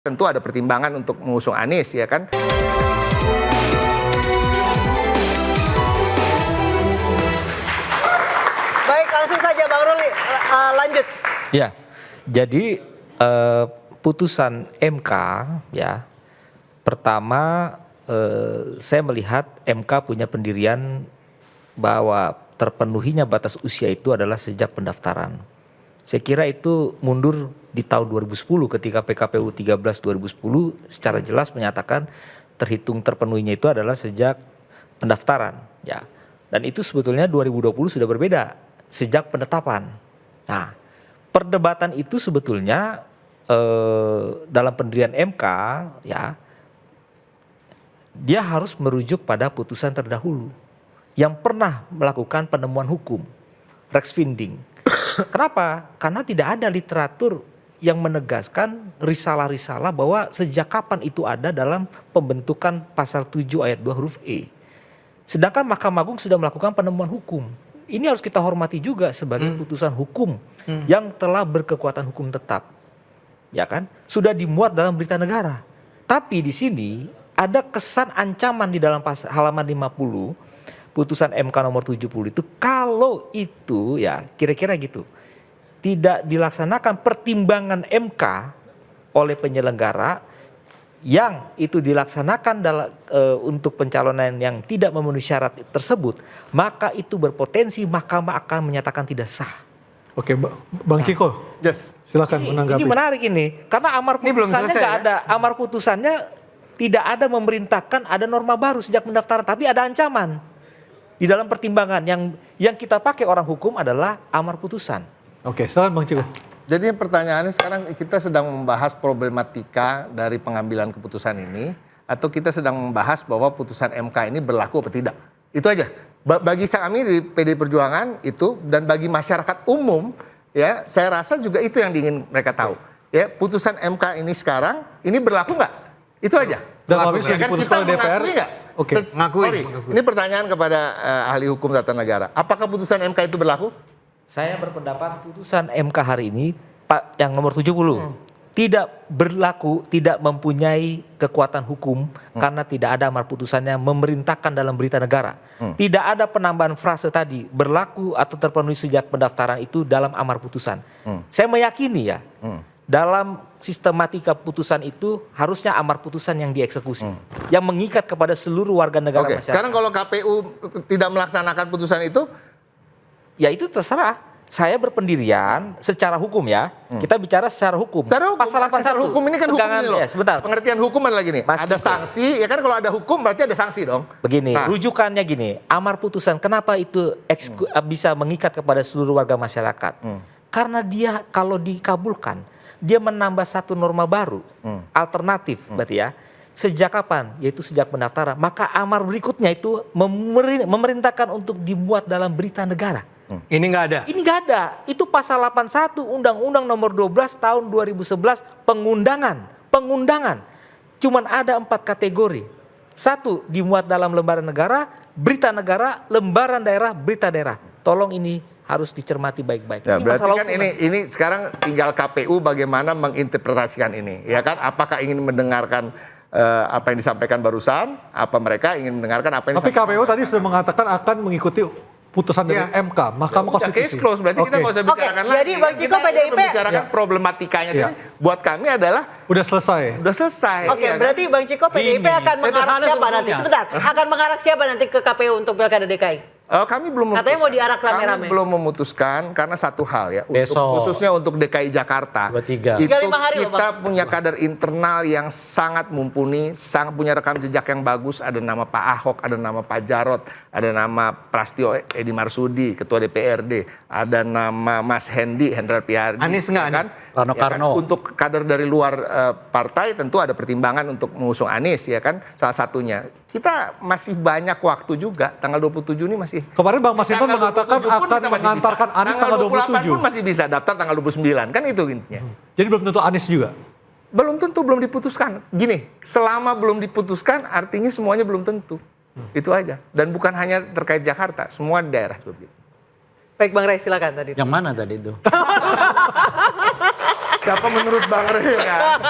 tentu ada pertimbangan untuk mengusung Anies, ya kan? Baik, langsung saja Bang Ruli, lanjut. Ya, jadi putusan MK ya, pertama saya melihat MK punya pendirian bahwa terpenuhinya batas usia itu adalah sejak pendaftaran. Saya kira itu mundur di tahun 2010 ketika PKPU 13 2010 secara jelas menyatakan terhitung terpenuhinya itu adalah sejak pendaftaran ya. Dan itu sebetulnya 2020 sudah berbeda sejak penetapan. Nah, perdebatan itu sebetulnya dalam pendirian MK ya, dia harus merujuk pada putusan terdahulu yang pernah melakukan penemuan hukum, Rex Finding. Kenapa? Karena tidak ada literatur yang menegaskan risalah-risalah bahwa sejak kapan itu ada dalam pembentukan pasal 7 ayat 2 huruf E. Sedangkan Mahkamah Agung sudah melakukan penemuan hukum. Ini harus kita hormati juga sebagai putusan hukum yang telah berkekuatan hukum tetap. Ya kan? Sudah dimuat dalam berita negara. Tapi di sini ada kesan ancaman di dalam halaman 50 putusan MK nomor 70 itu, kalau itu ya kira-kira gitu tidak dilaksanakan pertimbangan MK oleh penyelenggara yang itu dilaksanakan untuk pencalonan yang tidak memenuhi syarat tersebut, maka itu berpotensi mahkamah akan menyatakan tidak sah. Oke, Bang Ciko, Yes. silakan menanggapi. Ini menarik ini, karena amar putusannya nggak ada, amar putusannya tidak ada memerintahkan ada norma baru sejak pendaftaran, tapi ada ancaman. Di dalam pertimbangan yang kita pakai orang hukum adalah amar putusan. Oke, silakan Bang Ciko. Jadi pertanyaannya sekarang kita sedang membahas problematika dari pengambilan keputusan ini, atau kita sedang membahas bahwa putusan MK ini berlaku atau tidak. Itu aja. Bagi kami di PD Perjuangan itu, dan bagi masyarakat umum, ya saya rasa juga itu yang ingin mereka tahu. Ya, putusan MK ini sekarang ini berlaku nggak? Itu aja. Dan habis yang Kan diputuskan kita oleh DPR. mengakui nggak? Oke, Sorry, ini pertanyaan kepada ahli hukum tata negara. Apakah putusan MK itu berlaku? Saya berpendapat putusan MK hari ini Pak yang nomor 70 tidak berlaku, tidak mempunyai kekuatan hukum karena tidak ada amar putusannya memerintahkan dalam berita negara. Tidak ada penambahan frase tadi berlaku atau terpenuhi sejak pendaftaran itu dalam amar putusan. Saya meyakini ya, dalam sistematika putusan itu harusnya amar putusan yang dieksekusi, yang mengikat kepada seluruh warga negara Oke, masyarakat. sekarang kalau KPU tidak melaksanakan putusan itu, Ya itu terserah. Saya berpendirian secara hukum ya. Kita bicara secara hukum. secara hukum, Pasal 81. asal hukum ini kan hukum Pegangan, ini loh. ya, sebentar. Pengertian hukum adalah gini, Mas ada Ciko. sanksi, ya kan kalau ada hukum berarti ada sanksi dong. Begini, Nah. rujukannya gini, amar putusan kenapa itu bisa mengikat kepada seluruh warga masyarakat? Karena dia kalau dikabulkan, dia menambah satu norma baru, alternatif berarti ya. Sejak kapan? Yaitu sejak pendaftaran. Maka amar berikutnya itu memerintahkan untuk dimuat dalam berita negara. Ini nggak ada. Ini nggak ada. Itu pasal 81 Undang-Undang nomor 12 tahun 2011 pengundangan. Pengundangan. Cuman ada 4 kategori. 1 dimuat dalam lembaran negara, berita negara, lembaran daerah, berita daerah. Tolong ini harus dicermati baik-baik. Ya, Ini berarti masalah kan hukum. ini sekarang tinggal KPU bagaimana menginterpretasikan ini, ya kan? Apakah ingin mendengarkan apa yang disampaikan barusan? Apa mereka ingin mendengarkan apa yang Tapi disampaikan? KPU tadi sudah mengatakan akan mengikuti putusan dari MK, Mahkamah Udah, case Konstitusi. close, berarti kita Oke. nggak usah bicarakan lagi. jadi Bang Ciko, Kita ingin PDIP membicarakan problematikanya. Ya. Jadi buat kami adalah Udah selesai. udah selesai. Oke, ya kan? berarti Bang Ciko PDIP akan mengarah sederhana siapa nanti? sebetulnya. Sebentar, akan mengarah siapa nanti ke KPU untuk Pilkada DKI? Kami belum Katanya mau diarak rame-rame. Kami belum memutuskan karena satu hal ya, Besok. khususnya untuk DKI Jakarta. 23. Itu Tinggal 5 hari loh, kita Bang. punya kader internal yang sangat mumpuni, sangat punya rekam jejak yang bagus. Ada nama Pak Ahok, ada nama Pak Jarot, ada nama Prastio Edi Marsudi, Ketua DPRD, ada nama Mas Hendrar Prihardi. Anies nggak, ya kan? Anies? Rano Ya kan? Karno. Untuk kader dari luar partai tentu ada pertimbangan untuk mengusung Anies, ya kan, salah satunya. Kita masih banyak waktu juga, tanggal 27 ini masih. Kemarin Bang Masinton Tanggal mengatakan 27 pun akan kita masih mengantarkan bisa. Anies tanggal 28 27. pun masih bisa daftar tanggal 29, kan itu intinya. Jadi belum tentu Anies juga. Belum tentu, belum diputuskan. Gini, selama belum diputuskan artinya semuanya belum tentu. Itu aja. Dan bukan hanya terkait Jakarta, semua daerah juga begitu. Baik Bang Ray, silakan tadi. Yang mana tadi itu? Siapa menurut Bang Rey kan?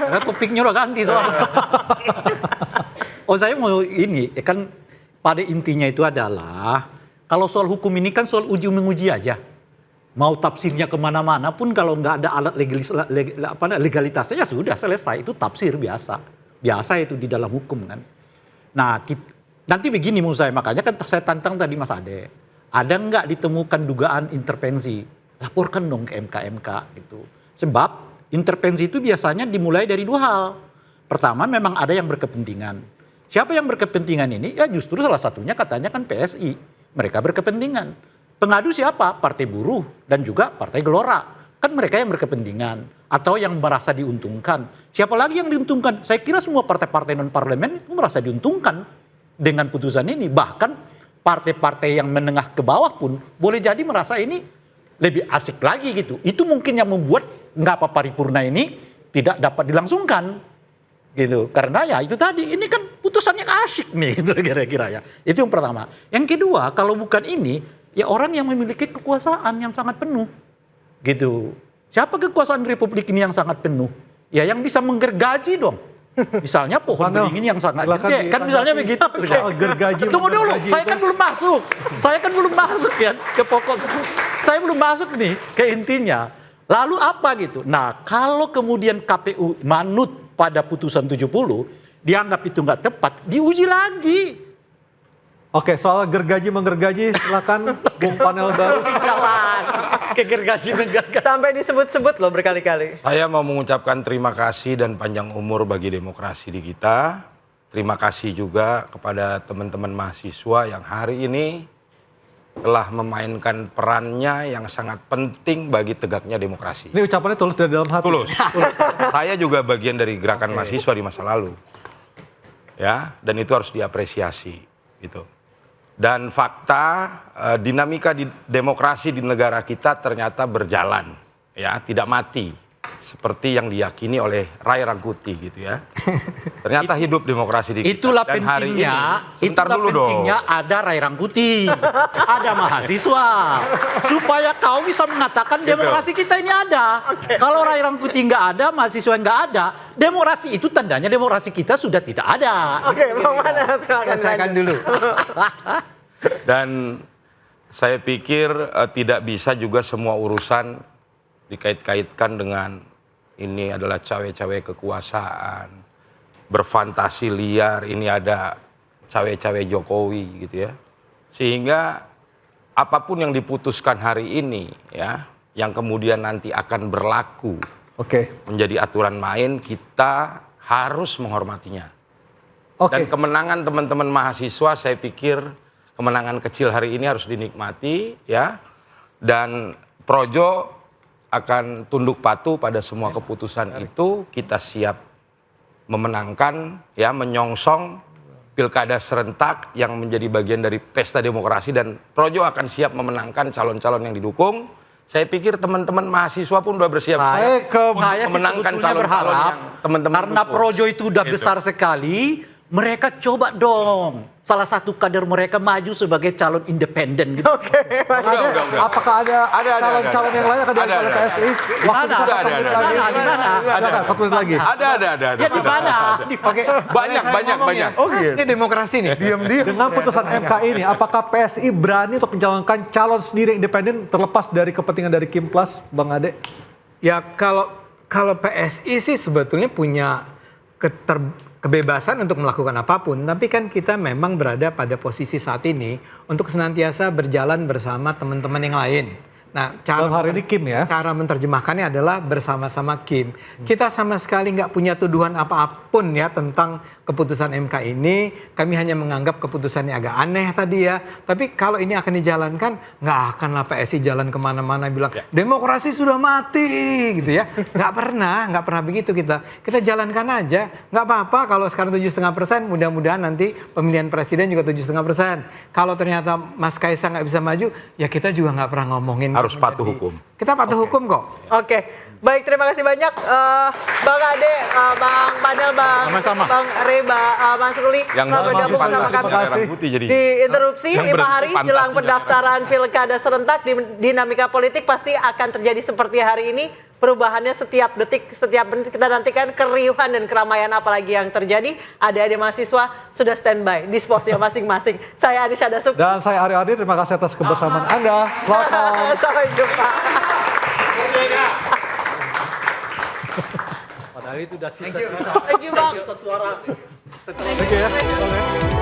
Karena topiknya udah ganti soalnya. Oh saya mau ini, kan pada intinya itu adalah, kalau soal hukum ini kan soal uji menguji aja. Mau tafsirnya kemana-mana pun kalau nggak ada alat legalitasnya ya sudah selesai. Itu tafsir biasa. Biasa itu di dalam hukum kan. Nah nanti begini menurut saya, makanya kan saya tantang tadi Mas Ade. Ada nggak ditemukan dugaan intervensi? Laporkan dong ke MK gitu. Sebab intervensi itu biasanya dimulai dari dua hal. Pertama memang ada yang berkepentingan. Siapa yang berkepentingan ini? Ya justru salah satunya katanya kan PSI. Mereka berkepentingan. Pengadu siapa? Partai Buruh dan juga Partai Gelora. Kan mereka yang berkepentingan. Atau yang merasa diuntungkan. Siapa lagi yang diuntungkan? Saya kira semua partai-partai non-parlemen itu merasa diuntungkan dengan putusan ini. Bahkan partai-partai yang menengah ke bawah pun boleh jadi merasa ini lebih asik lagi gitu. Itu mungkin yang membuat nggak apa paripurna ini tidak dapat dilangsungkan gitu. Karena ya itu tadi, ini kan putusannya asik nih gitu kira-kira ya. Itu yang pertama. Yang kedua, kalau bukan ini, ya orang yang memiliki kekuasaan yang sangat penuh gitu. Siapa kekuasaan Republik ini yang sangat penuh? Ya yang bisa menggergaji dong. Misalnya pohon beringin yang sangat gede, kan misalnya begitu. Gergaji. Tunggu dulu, saya kan belum masuk ya ke pokok. Saya belum masuk nih ke intinya. Lalu apa gitu? Nah, kalau kemudian KPU manut pada putusan 70, dianggap itu nggak tepat, diuji lagi. Oke, soal gergaji menggergaji, silakan Bung Panel baru. Kegergaji menggergaji. Sampai disebut-sebut loh berkali-kali. Saya mau mengucapkan terima kasih dan panjang umur bagi demokrasi di kita. Terima kasih juga kepada teman-teman mahasiswa yang hari ini telah memainkan perannya yang sangat penting bagi tegaknya demokrasi. Ini ucapannya tulus dari dalam hati. Tulus. Saya juga bagian dari gerakan mahasiswa di masa lalu. Ya, dan itu harus diapresiasi gitu. Dan fakta dinamika di demokrasi di negara kita ternyata berjalan, ya, tidak mati seperti yang diyakini oleh Ray Rangkuti gitu ya. Ternyata hidup demokrasi di kita. Itulah dan hari pentingnya, ini, sebentar dulu dong. ada Ray Rangkuti, ada mahasiswa, supaya kau bisa mengatakan demokrasi kita ini ada. Kalau Ray Rangkuti nggak ada, mahasiswa nggak ada, demokrasi itu tandanya demokrasi kita sudah tidak ada. Oke, Bang Panel Selesaikan dulu. Dan saya pikir tidak bisa juga semua urusan dikait-kaitkan dengan ini adalah cawe-cawe kekuasaan, berfantasi liar, ini ada cawe-cawe Jokowi gitu ya. Sehingga apapun yang diputuskan hari ini ya, yang kemudian nanti akan berlaku menjadi aturan main, kita harus menghormatinya. Dan kemenangan teman-teman mahasiswa saya pikir kemenangan kecil hari ini harus dinikmati ya. Dan Projo akan tunduk patuh pada semua keputusan itu. Kita siap memenangkan ya, menyongsong pilkada serentak yang menjadi bagian dari pesta demokrasi, dan Projo akan siap memenangkan calon-calon yang didukung. Saya pikir teman-teman mahasiswa pun udah bersiap Saya memenangkan sebetulnya calon-calon berharap yang teman-teman karena dukung. Projo itu udah besar sekali, mereka coba dong salah satu kader mereka maju sebagai calon independen gitu. Udah. Apakah ada calon-calon yang lain akan diambil oleh PSI? Waktu kita Ada. 1 menit lagi. Silakan, 1 menit lagi. Ada. Ya di mana? Banyak. Oh gitu. Ini demokrasi nih. Diam-diam. Dengan putusan MK ini, apakah PSI berani untuk mencalonkan calon sendiri yang independen terlepas dari kepentingan dari Kim Plus, Bang Ade? Ya kalau PSI sih sebetulnya punya kebebasan untuk melakukan apapun, tapi kan kita memang berada pada posisi saat ini untuk senantiasa berjalan bersama teman-teman yang lain. Nah, dalam hari ini Kim ya? Cara menerjemahkannya adalah bersama-sama Kim. Kita sama sekali nggak punya tuduhan apapun ya tentang keputusan MK ini. Kami hanya menganggap keputusannya agak aneh tadi ya. Tapi kalau ini akan dijalankan, nggak akanlah PSI jalan kemana-mana bilang demokrasi sudah mati gitu ya. Nggak pernah begitu kita. Kita jalankan aja. Nggak apa-apa kalau sekarang 7,5%, mudah-mudahan nanti pemilihan presiden juga 7,5%. Kalau ternyata Mas Kaisang nggak bisa maju, ya kita juga nggak pernah ngomongin. Harus patuh hukum. Kita patuh hukum kok. Oke. Baik, terima kasih banyak Bang Ade, Bang Panel, Bang Rey, Mas Ruli telah bergabung bersama kami di interupsi 5 hari jelang pendaftaran pilkada serentak. Dinamika politik pasti akan terjadi seperti hari ini. perubahannya setiap detik, setiap menit. Kita nantikan keriuhan dan keramaian apalagi yang terjadi. Adik-adik mahasiswa sudah standby di posnya masing-masing. Saya Anisha Dasuk. Dan saya Ari Ardi, terima kasih atas kebersamaan Anda. Selamat malam. Sampai jumpa. Padahal itu udah sisa-sisa. Thank you, Bang. Sisa suara. Thank you ya. Oke.